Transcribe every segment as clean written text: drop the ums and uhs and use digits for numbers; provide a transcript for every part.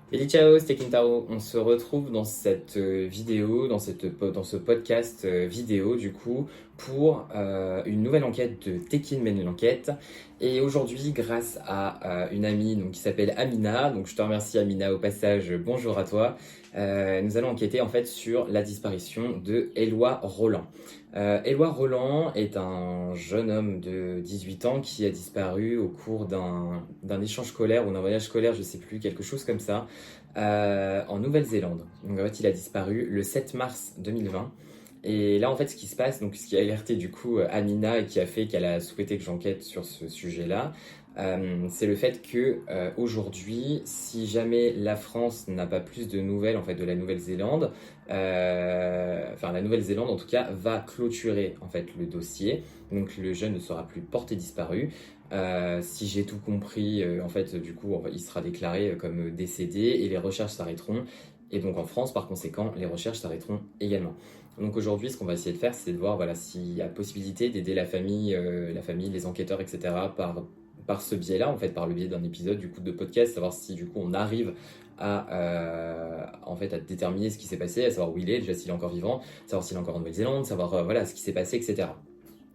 Salut ciao, c'est Kintaro. On se retrouve dans cette vidéo, dans ce podcast vidéo du coup, pour une nouvelle enquête de Tekin mène l'enquête. Et aujourd'hui, grâce à une amie donc, qui s'appelle Amina, donc je te remercie Amina au passage, bonjour à toi. Nous allons enquêter en fait sur la disparition de Éloi Roland. Éloi Roland est un jeune homme de 18 ans qui a disparu au cours d'un échange scolaire ou d'un voyage scolaire, je sais plus, quelque chose comme ça, en Nouvelle-Zélande. Donc en fait, il a disparu le 7 mars 2020. Et là, en fait, ce qui se passe, donc ce qui a alerté du coup Amina et qui a fait qu'elle a souhaité que j'enquête sur ce sujet-là, c'est le fait que aujourd'hui, si jamais la France n'a pas plus de nouvelles en fait de la Nouvelle-Zélande, enfin la Nouvelle-Zélande en tout cas va clôturer en fait le dossier. Donc le jeune ne sera plus porté disparu. Si j'ai tout compris, en fait, du coup, il sera déclaré comme décédé et les recherches s'arrêteront. Et donc en France, par conséquent, les recherches s'arrêteront également. Donc aujourd'hui, ce qu'on va essayer de faire, c'est de voir voilà, s'il y a possibilité d'aider la famille, les enquêteurs, etc. par ce biais-là, en fait, par le biais d'un épisode du coup de podcast, savoir si du coup on arrive en fait, à déterminer ce qui s'est passé, à savoir où il est, déjà s'il est encore vivant, savoir s'il est encore en Nouvelle-Zélande, savoir voilà, ce qui s'est passé, etc.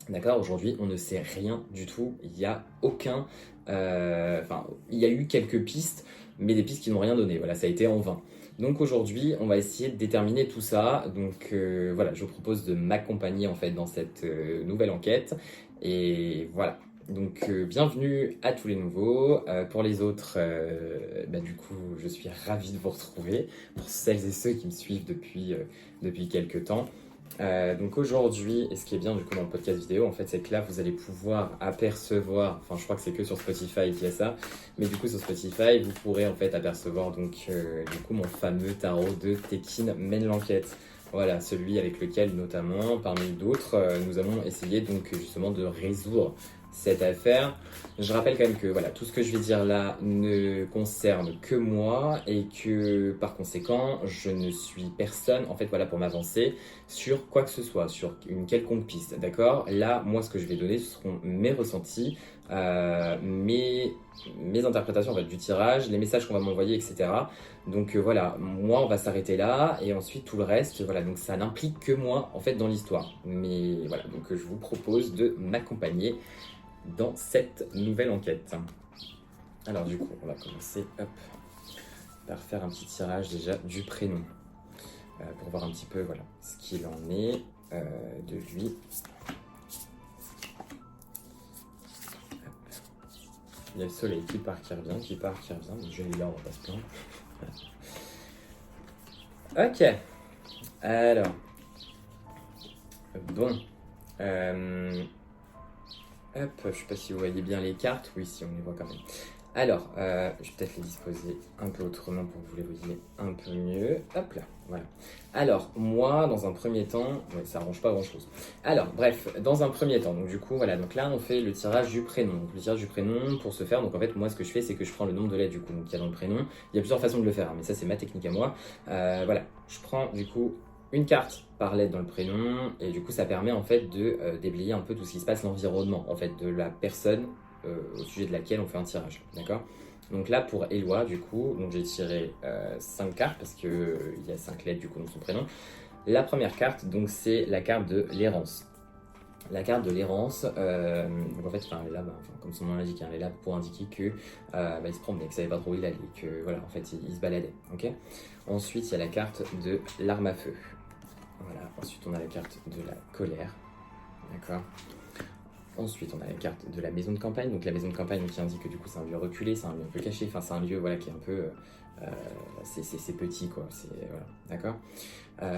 D'accord, aujourd'hui, on ne sait rien du tout. Il n'y a aucun. Enfin, il y a eu quelques pistes, mais des pistes qui n'ont rien donné. Voilà, ça a été en vain. Donc aujourd'hui, on va essayer de déterminer tout ça. Donc voilà, je vous propose de m'accompagner en fait dans cette nouvelle enquête. Et voilà. Donc bienvenue à tous les nouveaux. Pour les autres, du coup, je suis ravi de vous retrouver. Pour celles et ceux qui me suivent depuis quelques temps. Donc aujourd'hui, et ce qui est bien du coup dans le podcast vidéo, en fait, c'est que là vous allez pouvoir apercevoir, enfin je crois que c'est que sur Spotify qu'il y a ça, mais du coup sur Spotify vous pourrez en fait apercevoir donc du coup mon fameux tarot de Tekin mène l'enquête. Voilà, celui avec lequel notamment, parmi d'autres, nous allons essayer donc justement de résoudre cette affaire. Je rappelle quand même que voilà, tout ce que je vais dire là ne concerne que moi et que par conséquent, je ne suis personne en fait voilà pour m'avancer sur quoi que ce soit, sur une quelconque piste, d'accord? Là, moi, ce que je vais donner, ce seront mes ressentis, mes interprétations en fait, du tirage, les messages qu'on va m'envoyer, etc. Donc voilà, moi, on va s'arrêter là, et ensuite tout le reste, voilà, donc ça n'implique que moi en fait dans l'histoire. Mais voilà, donc je vous propose de m'accompagner dans cette nouvelle enquête. Alors du coup, on va commencer par faire un petit tirage déjà du prénom. Pour voir un petit peu voilà, ce qu'il en est de lui. Hop. Il y a le soleil qui part, qui revient, qui part, qui revient. Mais je l'ai là, on va pas se plaindre. Ok. Alors. Bon. Hop, je sais pas si vous voyez bien les cartes. Oui, si, on les voit quand même. Alors, je vais peut-être les disposer un peu autrement pour que vous les voyez un peu mieux. Hop là, voilà. Alors, moi, dans un premier temps, ouais, ça arrange pas grand-chose. Alors, bref, dans un premier temps, donc du coup, voilà, donc là, on fait le tirage du prénom. Donc, le tirage du prénom, pour ce faire, donc en fait, moi, ce que je fais, c'est que je prends le nombre de lettres, du coup, donc il y a dans le prénom. Il y a plusieurs façons de le faire, hein, mais ça, c'est ma technique à moi. Voilà, je prends, du coup, une carte par lettre dans le prénom, et du coup, ça permet, en fait, de déblayer un peu tout ce qui se passe, l'environnement, en fait, de la personne au sujet de laquelle on fait un tirage, d'accord? Donc là pour Éloi du coup, donc j'ai tiré 5 cartes parce que il y a 5 lettres du coup dans son prénom. La première carte donc c'est la carte de l'errance. La carte de l'errance, donc en fait elle est là, comme son nom l'indique, elle est là pour indiquer que il se promenait, que savait pas trop où il allait, que voilà en fait il se baladait, ok. Ensuite il y a la carte de l'arme à feu. Voilà, ensuite on a la carte de la colère, d'accord. Ensuite, on a la carte de la maison de campagne. Donc la maison de campagne qui indique que du coup c'est un lieu reculé, c'est un lieu un peu caché, enfin c'est un lieu voilà, qui est un peu... c'est petit quoi, voilà, d'accord.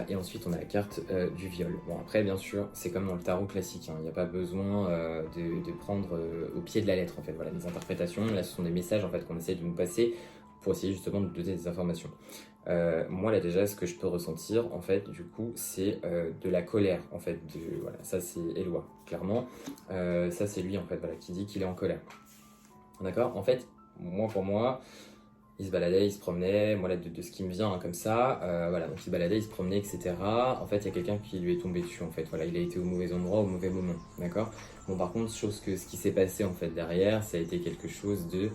Et ensuite on a la carte du viol. Bon après bien sûr, c'est comme dans le tarot classique, hein. Il n'y a pas besoin de prendre au pied de la lettre en fait, voilà, les interprétations. Là ce sont des messages en fait qu'on essaie de nous passer pour essayer justement de donner des informations. Moi là déjà ce que je peux ressentir en fait du coup c'est de la colère en fait, voilà, ça c'est Éloi clairement, ça c'est lui en fait voilà, qui dit qu'il est en colère, d'accord. En fait pour moi il se baladait, il se promenait, moi là de ce qui me vient hein, comme ça, voilà, donc il se baladait, il se promenait, etc. En fait il y a quelqu'un qui lui est tombé dessus en fait, voilà, il a été au mauvais endroit au mauvais moment, d'accord. Bon par contre ce qui s'est passé en fait derrière, ça a été quelque chose de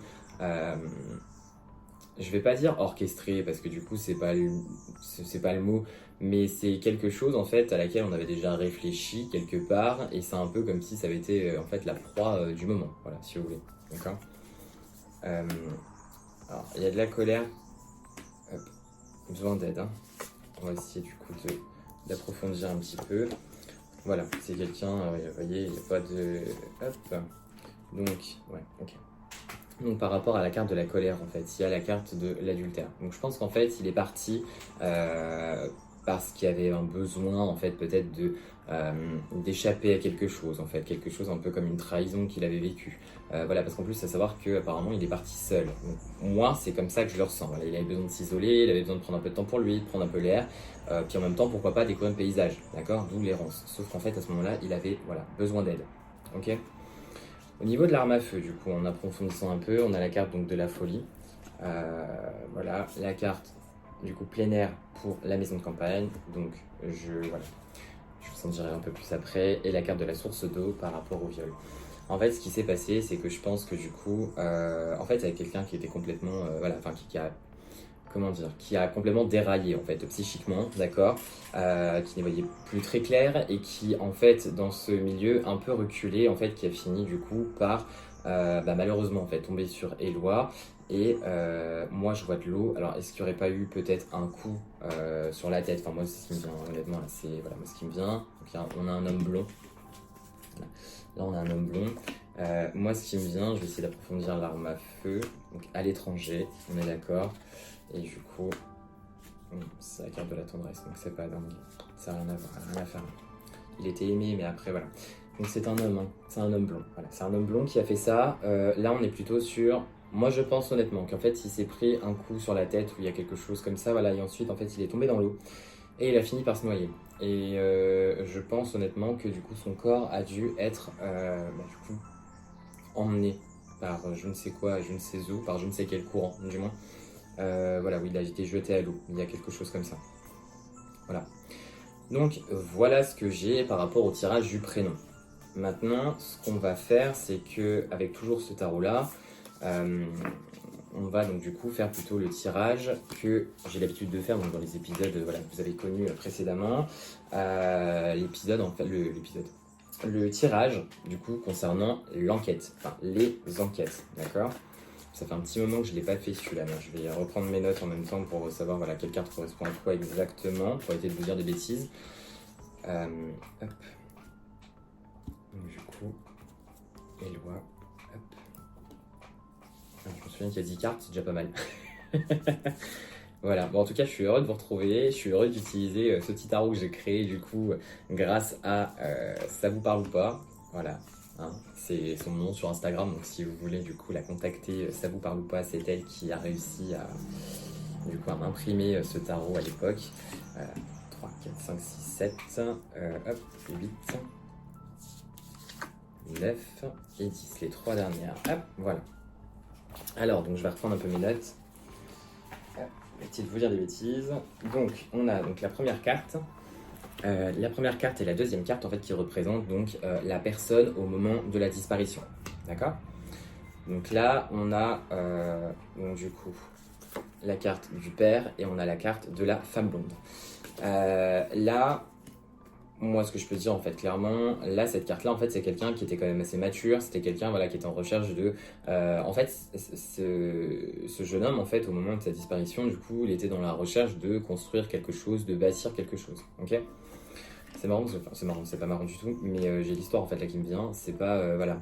je vais pas dire orchestré parce que du coup c'est pas le mot, mais c'est quelque chose en fait à laquelle on avait déjà réfléchi quelque part et c'est un peu comme si ça avait été en fait la proie du moment, voilà, si vous voulez, d'accord. Euh, alors il y a de la colère, hop, besoin d'aide, hein. On va essayer du coup d'approfondir un petit peu. Voilà, c'est quelqu'un, vous voyez, il n'y a pas de, hop, donc ouais, ok. Donc par rapport à la carte de la colère en fait, il y a la carte de l'adultère. Donc je pense qu'en fait il est parti parce qu'il y avait un besoin en fait peut-être de d'échapper à quelque chose en fait, quelque chose un peu comme une trahison qu'il avait vécu. Voilà, parce qu'en plus à savoir qu'apparemment il est parti seul. Donc, moi c'est comme ça que je le ressens. Voilà, il avait besoin de s'isoler, il avait besoin de prendre un peu de temps pour lui, de prendre un peu l'air, puis en même temps pourquoi pas découvrir le paysage, d'accord, d'où l'errance. Sauf qu'en fait à ce moment-là il avait voilà besoin d'aide. Ok. Au niveau de l'arme à feu, du coup, en approfondissant un peu, on a la carte donc de la folie. Voilà, la carte du coup plein air pour la maison de campagne. Donc voilà, je vous en dirai un peu plus après. Et la carte de la source d'eau par rapport au viol. En fait, ce qui s'est passé, c'est que je pense que du coup, en fait, avec quelqu'un qui était complètement, voilà, enfin qui a comment dire, qui a complètement déraillé en fait psychiquement, d'accord, qui ne voyait plus très clair et qui en fait dans ce milieu un peu reculé en fait qui a fini du coup par malheureusement en fait tomber sur Éloi et moi je vois de l'eau. Alors est-ce qu'il n'y aurait pas eu peut-être un coup sur la tête, enfin moi c'est ce qui me vient honnêtement là, c'est voilà moi ce qui me vient. Donc on a un homme blond. Là, on a un homme blond. Moi, ce qui me vient, je vais essayer d'approfondir l'arme à feu. Donc, à l'étranger, on est d'accord. Et du coup, c'est la carte de la tendresse, donc c'est pas dingue. Ça n'a rien à voir, rien à faire. Il était aimé, mais après, voilà. Donc, c'est un homme, hein. C'est un homme blond. Voilà, c'est un homme blond qui a fait ça. Là, on est plutôt sur. Moi, je pense honnêtement qu'en fait, il s'est pris un coup sur la tête où il y a quelque chose comme ça, voilà. Et ensuite, en fait, il est tombé dans l'eau. Et il a fini par se noyer. Et je pense honnêtement que du coup son corps a dû être du coup, emmené par je ne sais quoi, je ne sais où, par je ne sais quel courant du moins. Voilà, oui, il a été jeté à l'eau. Il y a quelque chose comme ça. Voilà. Donc voilà ce que j'ai par rapport au tirage du prénom. Maintenant, ce qu'on va faire, c'est que avec toujours ce tarot-là, on va donc du coup faire plutôt le tirage que j'ai l'habitude de faire donc dans les épisodes voilà, que vous avez connus précédemment. L'épisode, en fait, le tirage du coup concernant l'enquête, enfin les enquêtes, d'accord. Ça fait un petit moment que je ne l'ai pas fait celui-là, mais je vais reprendre mes notes en même temps pour savoir voilà, quelle carte correspond à quoi exactement, pour éviter de vous dire des bêtises. Hop. Donc, du coup, Éloi, hop. Alors, je me souviens qu'il y a 10 cartes, c'est déjà pas mal. Voilà, bon en tout cas je suis heureux de vous retrouver, je suis heureux d'utiliser ce petit tarot que j'ai créé du coup grâce à Ça vous parle ou pas, voilà, hein, c'est son nom sur Instagram, donc si vous voulez du coup la contacter, Ça vous parle ou pas, c'est elle qui a réussi à du coup à m'imprimer ce tarot à l'époque. 3, 4, 5, 6, 7, hop, 8, 9 et 10, les 3 dernières, hop, voilà. Alors donc je vais reprendre un peu mes notes. Éviter de vous dire des bêtises. Donc, on a donc la première carte. La première carte et la deuxième carte en fait qui représentent donc la personne au moment de la disparition. D'accord. Donc là, on a donc, du coup la carte du père et on a la carte de la femme blonde. Là, moi, ce que je peux dire en fait clairement, là cette carte-là en fait c'est quelqu'un qui était quand même assez mature, c'était quelqu'un voilà qui était en recherche de, en fait ce jeune homme en fait au moment de sa disparition du coup il était dans la recherche de construire quelque chose, de bâtir quelque chose, ok. C'est marrant, enfin, c'est marrant, c'est pas marrant du tout, mais j'ai l'histoire en fait là qui me vient, c'est pas voilà.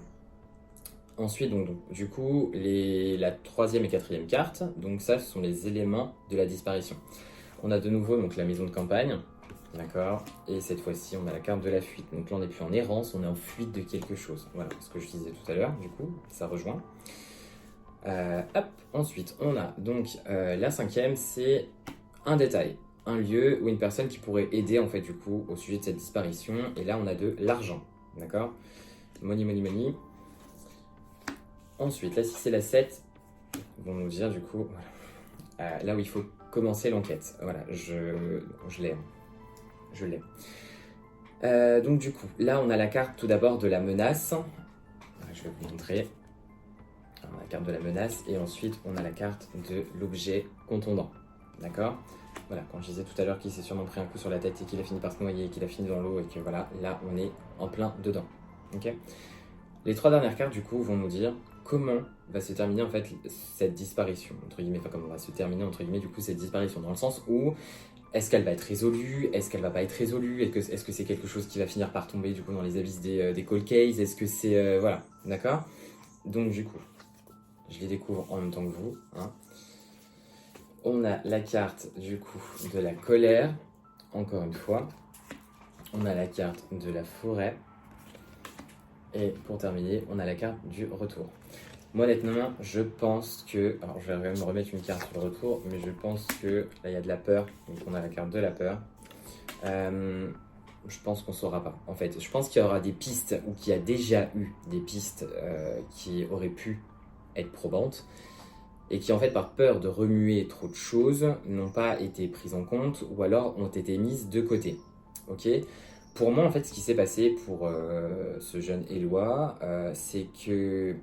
Ensuite donc du coup la troisième et quatrième carte, donc ça ce sont les éléments de la disparition. On a de nouveau donc la maison de campagne. D'accord. Et cette fois-ci, on a la carte de la fuite. Donc là, on n'est plus en errance, on est en fuite de quelque chose. Voilà, ce que je disais tout à l'heure, du coup, ça rejoint. Hop, ensuite, on a donc la cinquième, c'est un détail, un lieu ou une personne qui pourrait aider, en fait, du coup, au sujet de cette disparition. Et là, on a de l'argent. D'accord. Money, money, money. Ensuite, là, si c'est la 7, ils vont nous dire, du coup, voilà. Là où il faut commencer l'enquête. Voilà, je l'ai. Je l'ai. Donc du coup, là on a la carte tout d'abord de la menace. Je vais vous montrer. Alors, on a la carte de la menace et ensuite on a la carte de l'objet contondant. D'accord? Voilà, quand je disais tout à l'heure qu'il s'est sûrement pris un coup sur la tête et qu'il a fini par se noyer et qu'il a fini dans l'eau et que voilà, là on est en plein dedans. Ok? Les 3 dernières cartes du coup vont nous dire comment va se terminer en fait cette disparition, entre guillemets, enfin comment va se terminer entre guillemets du coup cette disparition, dans le sens où est-ce qu'elle va être résolue, est-ce qu'elle va pas être résolue, est-ce que c'est quelque chose qui va finir par tomber du coup dans les abysses des cold cases, est-ce que c'est... voilà, d'accord? Donc du coup, je les découvre en même temps que vous. Hein. On a la carte du coup de la colère, encore une fois. On a la carte de la forêt. Et pour terminer, on a la carte du retour. Moi honnêtement, je pense que... Alors je vais quand même remettre une carte sur le retour, mais je pense que... Là il y a de la peur, donc on a la carte de la peur. Je pense qu'on ne saura pas. En fait, je pense qu'il y aura des pistes, ou qu'il y a déjà eu des pistes qui auraient pu être probantes, et qui en fait par peur de remuer trop de choses, n'ont pas été prises en compte, ou alors ont été mises de côté. Ok ? Pour moi, en fait, ce qui s'est passé pour ce jeune Éloi, c'est que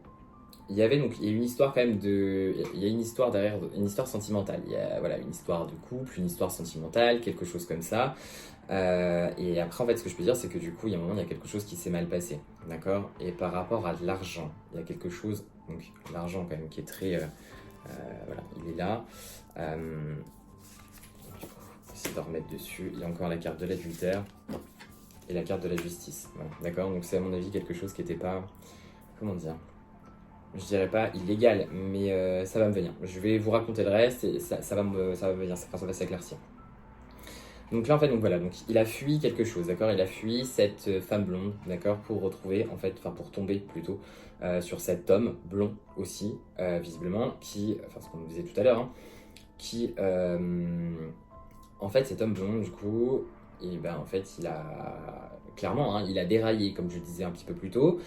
il y a une histoire quand même il y a une histoire derrière, une histoire sentimentale. Il y a voilà une histoire de couple, une histoire sentimentale, quelque chose comme ça. Et après, en fait, ce que je peux dire, c'est que du coup, il y a un moment, il y a quelque chose qui s'est mal passé, d'accord. Et par rapport à de l'argent, il y a quelque chose, donc l'argent quand même qui est très, voilà, il est là. Du coup, on va essayer de remettre dessus. Il y a encore la carte de l'adultère et la carte de la justice. Voilà, d'accord. Donc c'est à mon avis quelque chose qui n'était pas, comment dire, je dirais pas illégal, mais ça va me venir. Je vais vous raconter le reste et ça va me venir, ça va s'éclaircir. Donc là en fait, donc voilà, donc il a fui quelque chose, d'accord. Il a fui cette femme blonde, d'accord, pour retrouver en fait, enfin pour tomber plutôt sur cet homme blond aussi, visiblement, qui, enfin ce qu'on nous disait tout à l'heure, hein, qui, en fait, cet homme blond, du coup, et ben en fait, il a clairement, hein, il a déraillé, comme je disais un petit peu plus tôt.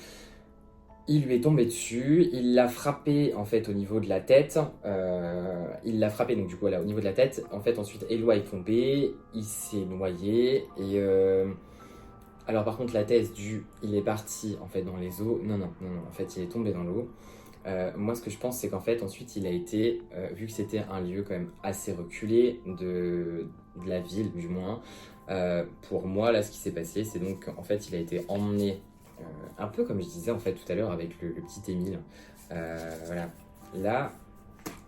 Il lui est tombé dessus, il l'a frappé en fait au niveau de la tête. Il l'a frappé donc du coup là au niveau de la tête. En fait ensuite Éloi est tombé, il s'est noyé et alors par contre la thèse du il est parti en fait dans les eaux. Non, en fait il est tombé dans l'eau. Moi ce que je pense c'est qu'en fait ensuite il a été, vu que c'était un lieu quand même assez reculé de la ville du moins, pour moi là ce qui s'est passé c'est donc en fait il a été emmené un peu comme je disais en fait tout à l'heure avec le petit Émile. Voilà. Là,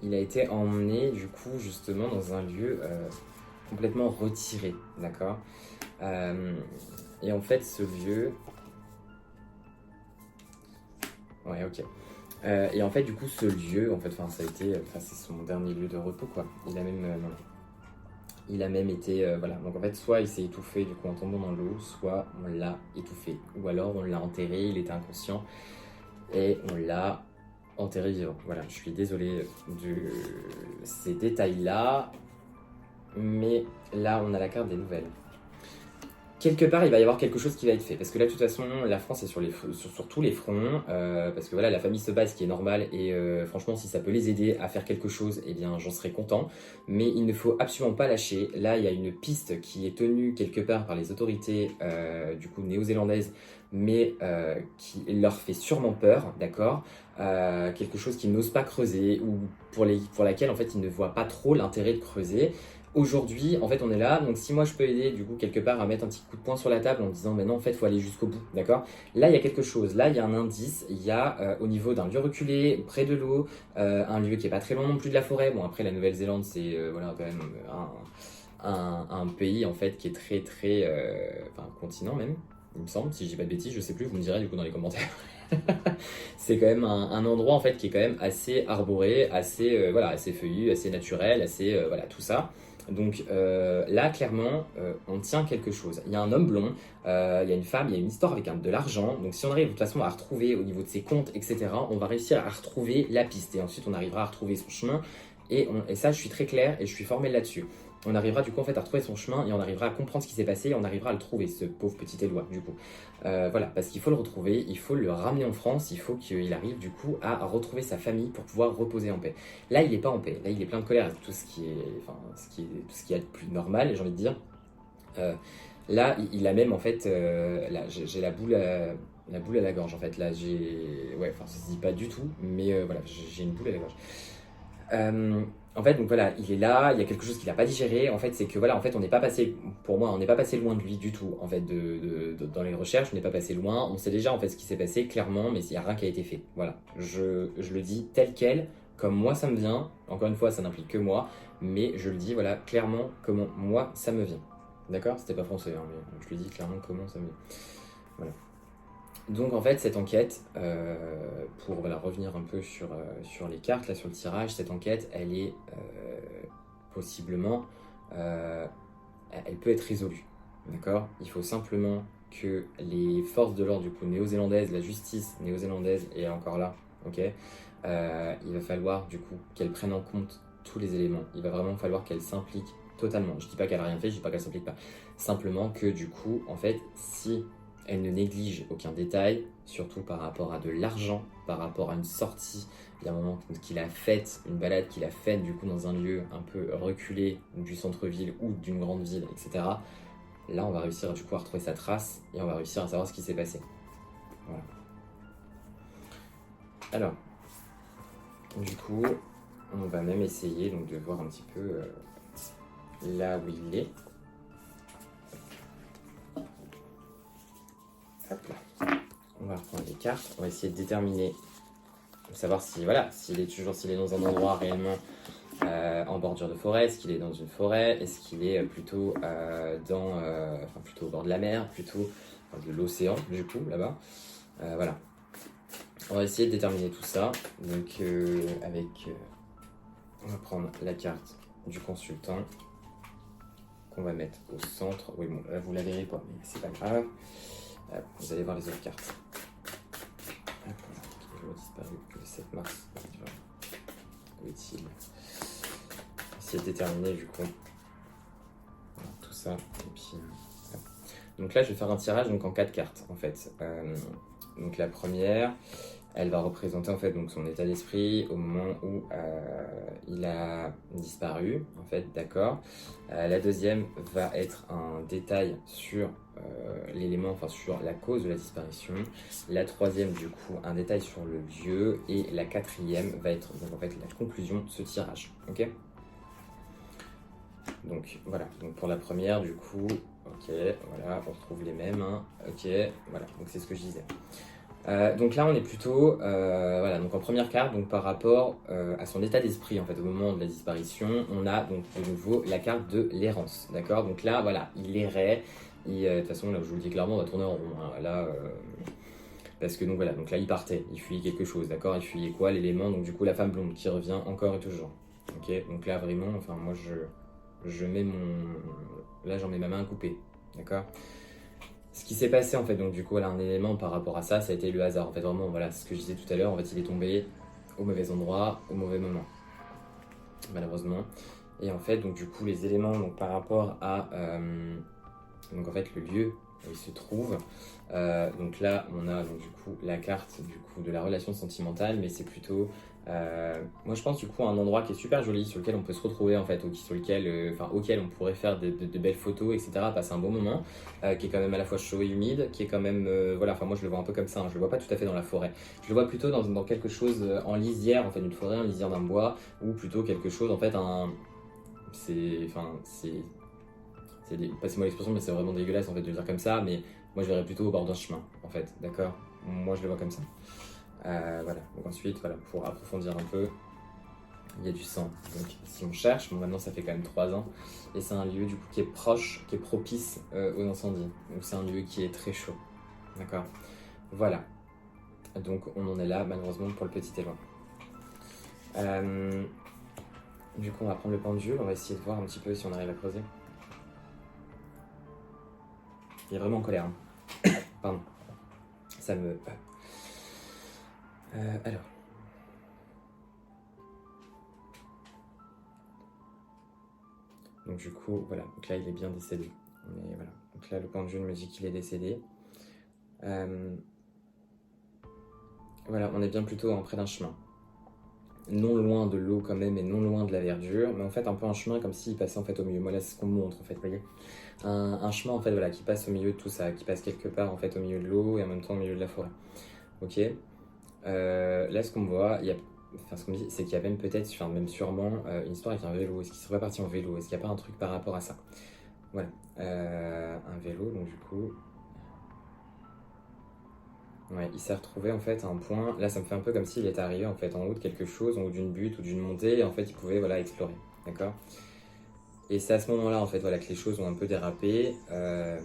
il a été emmené du coup justement dans un lieu complètement retiré, d'accord. Et en fait, ce lieu, ouais, ok. Et en fait, du coup, ce lieu, en fait, enfin, ça a été, enfin, c'est son dernier lieu de repos, quoi. Il a même été, voilà, donc en fait, soit il s'est étouffé du coup en tombant dans l'eau, soit on l'a étouffé, ou alors on l'a enterré, il était inconscient, et on l'a enterré vivant. Voilà, je suis désolé de ces détails-là, mais là, on a la carte des nouvelles. Quelque part, il va y avoir quelque chose qui va être fait. Parce que là, de toute façon, la France est sur tous les fronts. Parce que voilà, la famille se bat, ce qui est normal. Et franchement, si ça peut les aider à faire quelque chose, eh bien, j'en serais content. Mais il ne faut absolument pas lâcher. Là, il y a une piste qui est tenue quelque part par les autorités, du coup, néo-zélandaises, mais qui leur fait sûrement peur, d'accord. Quelque chose qu'ils n'osent pas creuser ou pour laquelle, en fait, ils ne voient pas trop l'intérêt de creuser. Aujourd'hui, en fait, on est là, donc si moi je peux aider du coup quelque part à mettre un petit coup de poing sur la table en disant mais non, en fait, il faut aller jusqu'au bout, d'accord? Là, il y a quelque chose, là, il y a un indice, il y a au niveau d'un lieu reculé, près de l'eau, un lieu qui est pas très loin non plus de la forêt. Bon, après, la Nouvelle-Zélande, c'est voilà, quand même un pays en fait qui est très, enfin, un continent même, il me semble, si je dis pas de bêtises, je sais plus, vous me direz du coup dans les commentaires. C'est quand même un endroit en fait qui est quand même assez arboré, assez, voilà, assez feuillu, assez naturel, assez voilà, tout ça. Donc là, clairement, on tient quelque chose. Il y a un homme blond, il y a une femme, il y a une histoire avec de l'argent. Donc si on arrive de toute façon à retrouver au niveau de ses comptes, etc., on va réussir à retrouver la piste. Et ensuite, on arrivera à retrouver son chemin. Et ça, je suis très clair et je suis formé là-dessus. On arrivera du coup en fait à retrouver son chemin et on arrivera à comprendre ce qui s'est passé et on arrivera à le trouver, ce pauvre petit Éloi du coup. Voilà, parce qu'il faut le retrouver, il faut le ramener en France, il faut qu'il arrive du coup à retrouver sa famille pour pouvoir reposer en paix. Là, il n'est pas en paix, là il est plein de colère, tout ce qui est, enfin, tout ce qui est de plus normal, j'ai envie de dire. Là, il a même en fait, là j'ai la boule, la boule à la gorge en fait. Là, ouais, enfin, ça se dit pas du tout, mais voilà, j'ai une boule à la gorge. En fait, donc voilà, il est là, il y a quelque chose qu'il n'a pas digéré. En fait, c'est que voilà, en fait, on n'est pas passé, pour moi, on n'est pas passé loin de lui du tout. En fait, dans les recherches, on n'est pas passé loin. On sait déjà en fait ce qui s'est passé clairement, mais il n'y a rien qui a été fait. Voilà, je le dis tel quel, comme moi ça me vient. Encore une fois, ça n'implique que moi, mais je le dis voilà clairement comment moi ça me vient. D'accord? C'était pas français, hein, mais je le dis clairement comment ça me vient. Voilà. Donc en fait cette enquête, pour voilà, revenir un peu sur les cartes, là sur le tirage, cette enquête elle est possiblement, euh, elle peut être résolue, d'accord? Il faut simplement que les forces de l'ordre du coup néo-zélandaises, la justice néo-zélandaise est encore là, ok? Il va falloir du coup qu'elle prenne en compte tous les éléments, il va vraiment falloir qu'elle s'implique totalement. Je dis pas qu'elle a rien fait, je dis pas qu'elle s'implique pas, simplement que du coup en fait si elle ne néglige aucun détail, surtout par rapport à de l'argent, par rapport à une sortie, il y a un moment qu'il a faite, une balade qu'il a faite du coup dans un lieu un peu reculé du centre-ville ou d'une grande ville, etc. Là, on va réussir du coup à retrouver sa trace et on va réussir à savoir ce qui s'est passé. Voilà. Alors, du coup, on va même essayer donc de voir un petit peu là où il est. Hop là. On va reprendre les cartes, on va essayer de déterminer, de savoir si voilà, s'il est dans un endroit réellement en bordure de forêt, est-ce qu'il est dans une forêt, est-ce qu'il est plutôt plutôt au bord de la mer, plutôt de l'océan du coup là-bas. Voilà. On va essayer de déterminer tout ça. Donc on va prendre la carte du consultant qu'on va mettre au centre. Oui bon, là vous la verrez pas, mais c'est pas grave. Vous allez voir les autres cartes. Il a disparu le 7 mars. Où est-il? Essayer de déterminer du coup tout ça. Et puis, donc là, je vais faire un tirage donc en 4 cartes en fait. Donc la première, elle va représenter en fait donc son état d'esprit au moment où il a disparu en fait, d'accord. La deuxième va être un détail sur l'élément, enfin sur la cause de la disparition. La troisième du coup un détail sur le lieu et la quatrième va être donc en fait la conclusion de ce tirage, ok. Donc voilà, donc pour la première du coup, ok, voilà, on retrouve les mêmes, hein. Ok, voilà, donc c'est ce que je disais. Donc là on est plutôt, voilà, donc en première carte, donc par rapport à son état d'esprit en fait au moment de la disparition, on a donc de nouveau la carte de l'errance, d'accord. Donc là voilà, il errait, de toute façon là je vous le dis clairement, on va tourner en rond, hein, là, parce que donc voilà, donc là il partait, il fuyait quelque chose, d'accord, il fuyait quoi, l'élément, donc du coup la femme blonde qui revient encore et toujours, ok. Donc là vraiment, enfin moi je mets là j'en mets ma main coupée, d'accord. Ce qui s'est passé en fait, donc du coup voilà, un élément par rapport à ça, ça a été le hasard en fait, vraiment voilà ce que je disais tout à l'heure, en fait il est tombé au mauvais endroit, au mauvais moment, malheureusement. Et en fait donc du coup les éléments donc par rapport à donc en fait le lieu où il se trouve, donc là on a donc du coup la carte du coup de la relation sentimentale, mais c'est plutôt moi je pense du coup à un endroit qui est super joli sur lequel on peut se retrouver en fait, sur lequel, auquel on pourrait faire de belles photos, etc., passer un bon moment, qui est quand même à la fois chaud et humide, qui est quand même voilà, enfin moi je le vois un peu comme ça, hein, je le vois pas tout à fait dans la forêt, je le vois plutôt dans quelque chose en lisière, en fait une forêt en lisière d'un bois, ou plutôt quelque chose en fait passez-moi l'expression, mais c'est vraiment dégueulasse en fait de le dire comme ça, mais moi je verrais plutôt au bord d'un chemin en fait, d'accord. Moi je le vois comme ça. Voilà, donc ensuite, voilà, pour approfondir un peu, il y a du sang. Donc si on cherche, bon, maintenant ça fait quand même 3 ans, et c'est un lieu du coup qui est proche, qui est propice aux incendies. Donc c'est un lieu qui est très chaud, d'accord. Voilà, donc on en est là malheureusement pour le petit élément. Du coup on va prendre le pendule, on va essayer de voir un petit peu si on arrive à creuser. Il est vraiment en colère, hein. Pardon, ça me... alors... Donc du coup, voilà, donc là il est bien décédé. Mais voilà, donc là le pendule me dit qu'il est décédé. Voilà, on est bien plutôt près d'un chemin. non loin de l'eau quand même et non loin de la verdure, mais en fait un peu un chemin comme s'il passait en fait au milieu. Moi là c'est ce qu'on me montre en fait, vous voyez, un chemin en fait voilà qui passe au milieu de tout ça, qui passe quelque part en fait au milieu de l'eau et en même temps au milieu de la forêt. Ok. Là ce qu'on me voit, enfin ce qu'on me dit, c'est qu'il y a même peut-être, enfin même sûrement une histoire avec un vélo. Est-ce qu'il serait pas parti en vélo? Est-ce qu'il n'y a pas un truc par rapport à ça? Voilà, un vélo donc du coup. Ouais, il s'est retrouvé en fait à un point, là ça me fait un peu comme s'il était arrivé en fait en haut de quelque chose, en haut d'une butte ou d'une montée, et en fait il pouvait voilà explorer, d'accord? Et c'est à ce moment-là en fait voilà que les choses ont un peu dérapé, et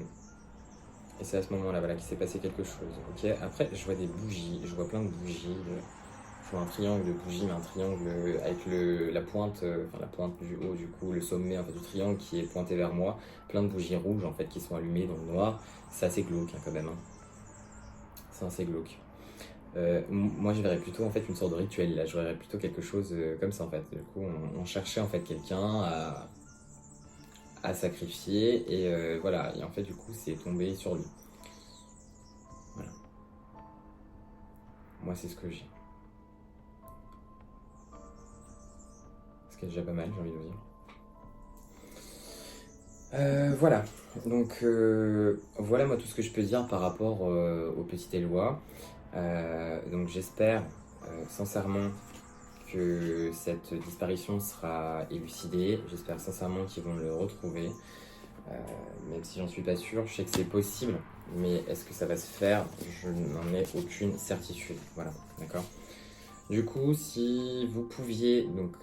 c'est à ce moment-là voilà qu'il s'est passé quelque chose, ok? Après je vois des bougies, je vois plein de bougies, je vois un triangle de bougies, mais un triangle avec la pointe, enfin la pointe du haut du coup, le sommet en fait du triangle qui est pointé vers moi, plein de bougies rouges en fait qui sont allumées dans le noir, c'est assez glauque hein, quand même, hein. C'est assez glauque. Moi je verrais plutôt en fait une sorte de rituel là, je verrais plutôt quelque chose comme ça en fait. Du coup on cherchait en fait quelqu'un à sacrifier et voilà, et en fait du coup c'est tombé sur lui. Voilà, moi c'est ce que j'ai. Ce qui est déjà pas mal j'ai envie de vous dire. Voilà, donc voilà moi tout ce que je peux dire par rapport au petit Éloi. Donc j'espère sincèrement que cette disparition sera élucidée. J'espère sincèrement qu'ils vont le retrouver. Même si j'en suis pas sûr, je sais que c'est possible, mais est-ce que ça va se faire? Je n'en ai aucune certitude. Voilà, d'accord. Du coup, si vous pouviez, donc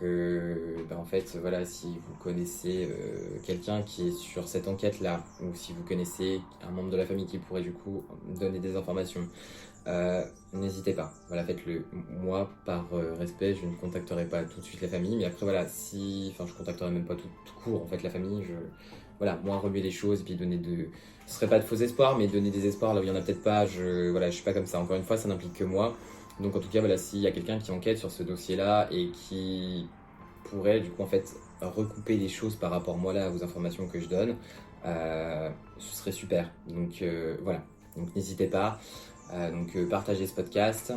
en fait, voilà, si vous connaissez quelqu'un qui est sur cette enquête-là, ou si vous connaissez un membre de la famille qui pourrait du coup donner des informations, n'hésitez pas. Voilà, faites-le. Moi, par respect, je ne contacterai pas tout de suite la famille, mais après, voilà, enfin, je contacterai même pas tout court, en fait, la famille. Voilà, moi, remuer les choses, et puis donner ce serait pas de faux espoirs, mais donner des espoirs là où il y en a peut-être pas. Voilà, je suis pas comme ça. Encore une fois, ça n'implique que moi. Donc en tout cas, voilà, s'il y a quelqu'un qui enquête sur ce dossier-là et qui pourrait du coup en fait recouper les choses par rapport moi là aux informations que je donne, ce serait super. Donc voilà, donc n'hésitez pas. Partagez ce podcast,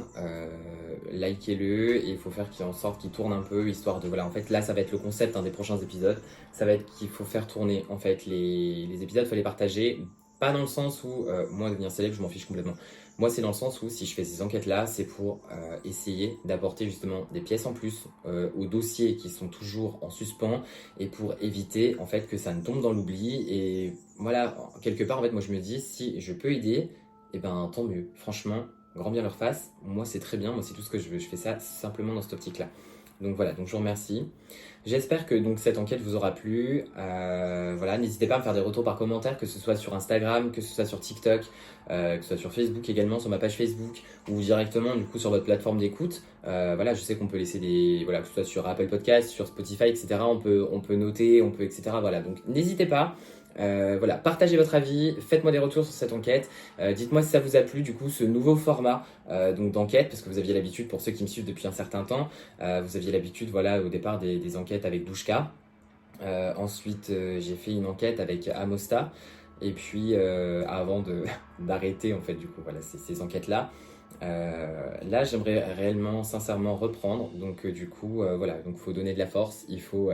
likez-le et il faut faire en sorte qu'il tourne un peu histoire de voilà en fait là ça va être le concept des prochains épisodes, ça va être qu'il faut faire tourner en fait les épisodes, il faut les partager, pas dans le sens où moi devenir célèbre je m'en fiche complètement. Moi, c'est dans le sens où si je fais ces enquêtes-là, c'est pour essayer d'apporter justement des pièces en plus aux dossiers qui sont toujours en suspens et pour éviter en fait que ça ne tombe dans l'oubli. Et voilà, quelque part, en fait, moi je me dis si je peux aider, et ben tant mieux. Franchement, grand bien leur face. Moi, c'est très bien. Moi, c'est tout ce que je veux. Je fais ça simplement dans cette optique-là. Donc voilà, donc je vous remercie. J'espère que donc cette enquête vous aura plu. Voilà, n'hésitez pas à me faire des retours par commentaire, que ce soit sur Instagram, que ce soit sur TikTok, que ce soit sur Facebook également, sur ma page Facebook ou directement du coup sur votre plateforme d'écoute. Voilà, je sais qu'on peut laisser voilà, que ce soit sur Apple Podcast, sur Spotify, etc. On peut noter, etc. Voilà, donc n'hésitez pas. Voilà, partagez votre avis, faites-moi des retours sur cette enquête, dites-moi si ça vous a plu du coup ce nouveau format donc d'enquête, parce que vous aviez l'habitude, pour ceux qui me suivent depuis un certain temps, vous aviez l'habitude voilà au départ des enquêtes avec Douchka, ensuite j'ai fait une enquête avec Amosta, et puis avant d'arrêter en fait du coup voilà ces enquêtes-là. Là j'aimerais réellement sincèrement reprendre donc du coup voilà, donc faut donner de la force, il faut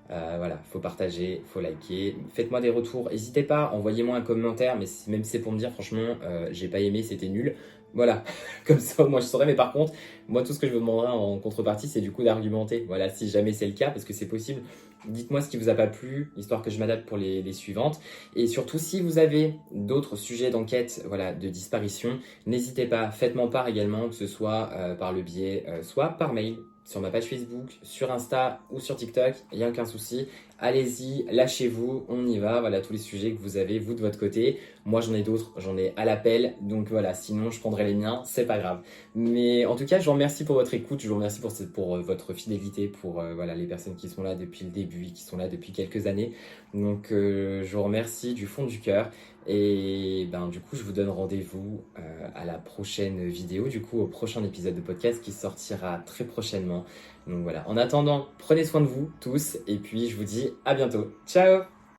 voilà, faut partager, faut liker, faites-moi des retours, n'hésitez pas, envoyez-moi un commentaire, mais même si c'est pour me dire franchement j'ai pas aimé, c'était nul, voilà, comme ça moi je saurais. Mais par contre moi tout ce que je vous demanderai en contrepartie c'est du coup d'argumenter, voilà, si jamais c'est le cas, parce que c'est possible. Dites-moi ce qui vous a pas plu, histoire que je m'adapte pour les suivantes. Et surtout, si vous avez d'autres sujets d'enquête, voilà, de disparition, n'hésitez pas, faites-m'en part également, que ce soit par le biais, soit par mail, sur ma page Facebook, sur Insta ou sur TikTok, il n'y a aucun souci. Allez-y, lâchez-vous, on y va. Voilà tous les sujets que vous avez, vous de votre côté. Moi, j'en ai d'autres, j'en ai à l'appel. Donc voilà, sinon, je prendrai les miens, c'est pas grave. Mais en tout cas, je vous remercie pour votre écoute, je vous remercie pour votre fidélité, pour voilà, les personnes qui sont là depuis le début, qui sont là depuis quelques années. Donc, je vous remercie du fond du cœur. Et ben, du coup, je vous donne rendez-vous à la prochaine vidéo, du coup, au prochain épisode de podcast qui sortira très prochainement. Donc voilà, en attendant, prenez soin de vous tous et puis je vous dis à bientôt. Ciao!